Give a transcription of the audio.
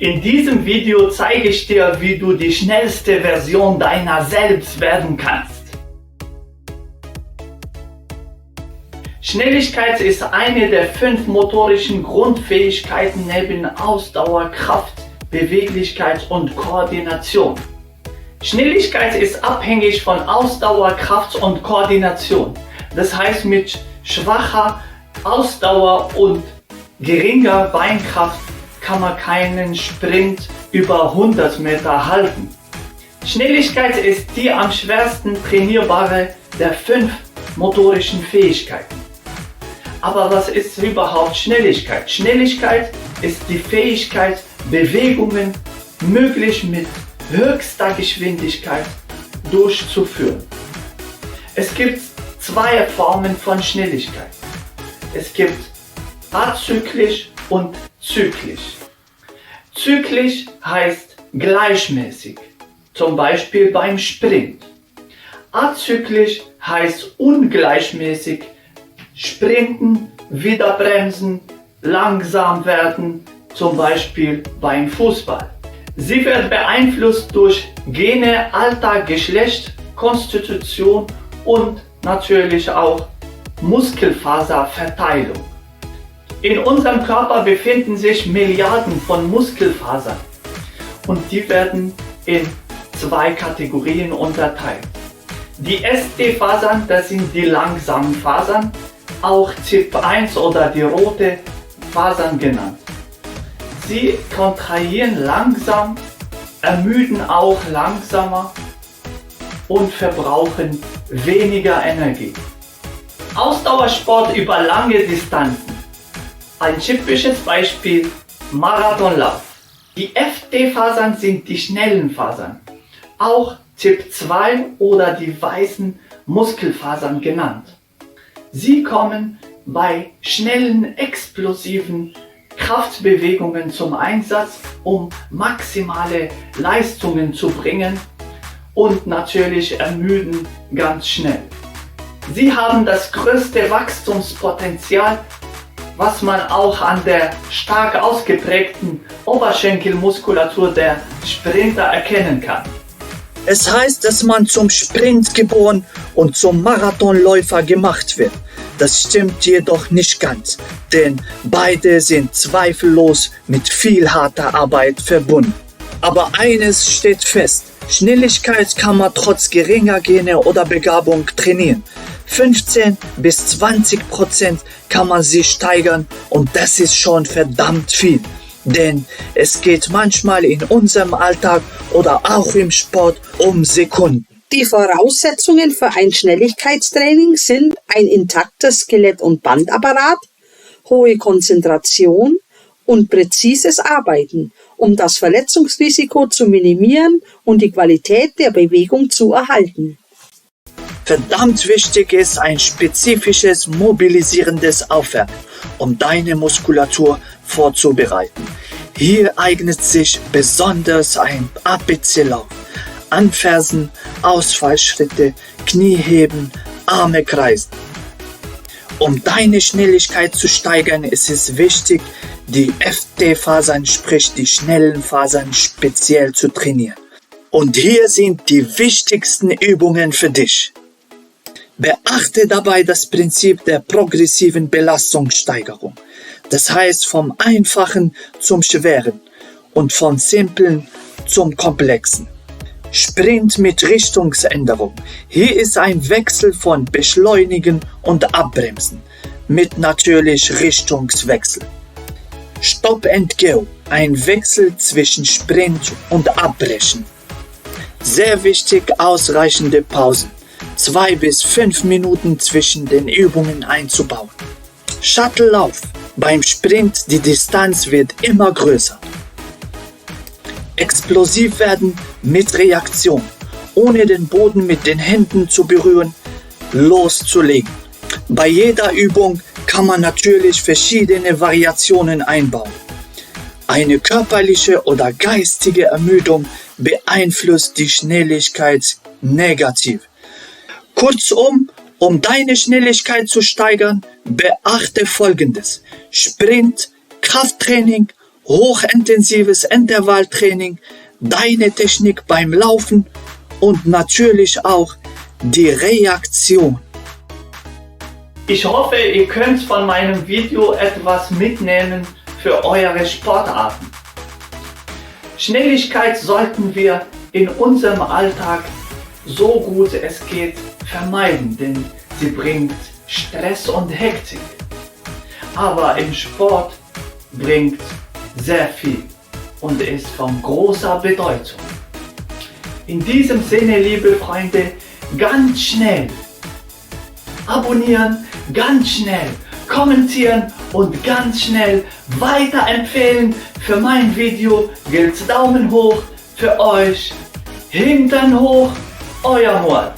In diesem Video zeige ich dir, wie du die schnellste Version deiner selbst werden kannst. Schnelligkeit ist eine der 5 motorischen Grundfähigkeiten neben Ausdauer, Kraft, Beweglichkeit und Koordination. Schnelligkeit ist abhängig von Ausdauer, Kraft und Koordination. Das heißt, mit schwacher Ausdauer und geringer Beinkraft kann man keinen Sprint über 100 Meter halten. Schnelligkeit ist die am schwersten trainierbare der 5 motorischen Fähigkeiten. Aber was ist überhaupt Schnelligkeit? Schnelligkeit ist die Fähigkeit, Bewegungen möglichst mit höchster Geschwindigkeit durchzuführen. Es gibt 2 Formen von Schnelligkeit. Es gibt azyklisch und zyklisch. Zyklisch heißt gleichmäßig, zum Beispiel beim Sprint. Azyklisch heißt ungleichmäßig, sprinten, wieder bremsen, langsam werden, zum Beispiel beim Fußball. Sie wird beeinflusst durch Gene, Alter, Geschlecht, Konstitution und natürlich auch Muskelfaserverteilung. In unserem Körper befinden sich Milliarden von Muskelfasern und die werden in 2 Kategorien unterteilt. Die ST-Fasern, das sind die langsamen Fasern, auch ZIP1 oder die rote Fasern genannt. Sie kontrahieren langsam, ermüden auch langsamer und verbrauchen weniger Energie. Ausdauersport über lange Distanzen. Ein typisches Beispiel: Marathonlauf. Die FT-Fasern sind die schnellen Fasern, auch ZIP2 oder die weißen Muskelfasern genannt. Sie kommen bei schnellen, explosiven Kraftbewegungen zum Einsatz, um maximale Leistungen zu bringen und natürlich ermüden ganz schnell. Sie haben das größte Wachstumspotenzial, was man auch an der stark ausgeprägten Oberschenkelmuskulatur der Sprinter erkennen kann. Es heißt, dass man zum Sprint geboren und zum Marathonläufer gemacht wird. Das stimmt jedoch nicht ganz, denn beide sind zweifellos mit viel harter Arbeit verbunden. Aber eines steht fest: Schnelligkeit kann man trotz geringer Gene oder Begabung trainieren. 15-20% kann man sie steigern und das ist schon verdammt viel. Denn es geht manchmal in unserem Alltag oder auch im Sport um Sekunden. Die Voraussetzungen für ein Schnelligkeitstraining sind ein intaktes Skelett- und Bandapparat, hohe Konzentration und präzises Arbeiten, um das Verletzungsrisiko zu minimieren und die Qualität der Bewegung zu erhalten. Verdammt wichtig ist ein spezifisches mobilisierendes Aufwärmen, um deine Muskulatur vorzubereiten. Hier eignet sich besonders ein ABC-Lauf. Anfersen, Ausfallschritte, Knieheben, Arme kreisen. Um deine Schnelligkeit zu steigern, ist es wichtig, die FT-Fasern, sprich die schnellen Fasern, speziell zu trainieren. Und hier sind die wichtigsten Übungen für dich. Beachte dabei das Prinzip der progressiven Belastungssteigerung. Das heißt, vom Einfachen zum Schweren und vom Simplen zum Komplexen. Sprint mit Richtungsänderung. Hier ist ein Wechsel von Beschleunigen und Abbremsen mit natürlich Richtungswechsel. Stop and Go. Ein Wechsel zwischen Sprint und Abbrechen. Sehr wichtig, ausreichende Pausen. 2 bis 5 Minuten zwischen den Übungen einzubauen. Shuttle-Lauf. Beim Sprint die Distanz wird immer größer. Explosiv werden mit Reaktion, ohne den Boden mit den Händen zu berühren, loszulegen. Bei jeder Übung kann man natürlich verschiedene Variationen einbauen. Eine körperliche oder geistige Ermüdung beeinflusst die Schnelligkeit negativ. Kurzum, um deine Schnelligkeit zu steigern, beachte Folgendes: Sprint, Krafttraining, hochintensives Intervalltraining, deine Technik beim Laufen und natürlich auch die Reaktion. Ich hoffe, ihr könnt von meinem Video etwas mitnehmen für eure Sportarten. Schnelligkeit sollten wir in unserem Alltag so gut es geht vermeiden, denn sie bringt Stress und Hektik. Aber im Sport bringt sehr viel und ist von großer Bedeutung. In diesem Sinne, liebe Freunde, ganz schnell abonnieren, ganz schnell kommentieren und ganz schnell weiterempfehlen. Für mein Video gilt Daumen hoch, für euch Hintern hoch, euer Mord.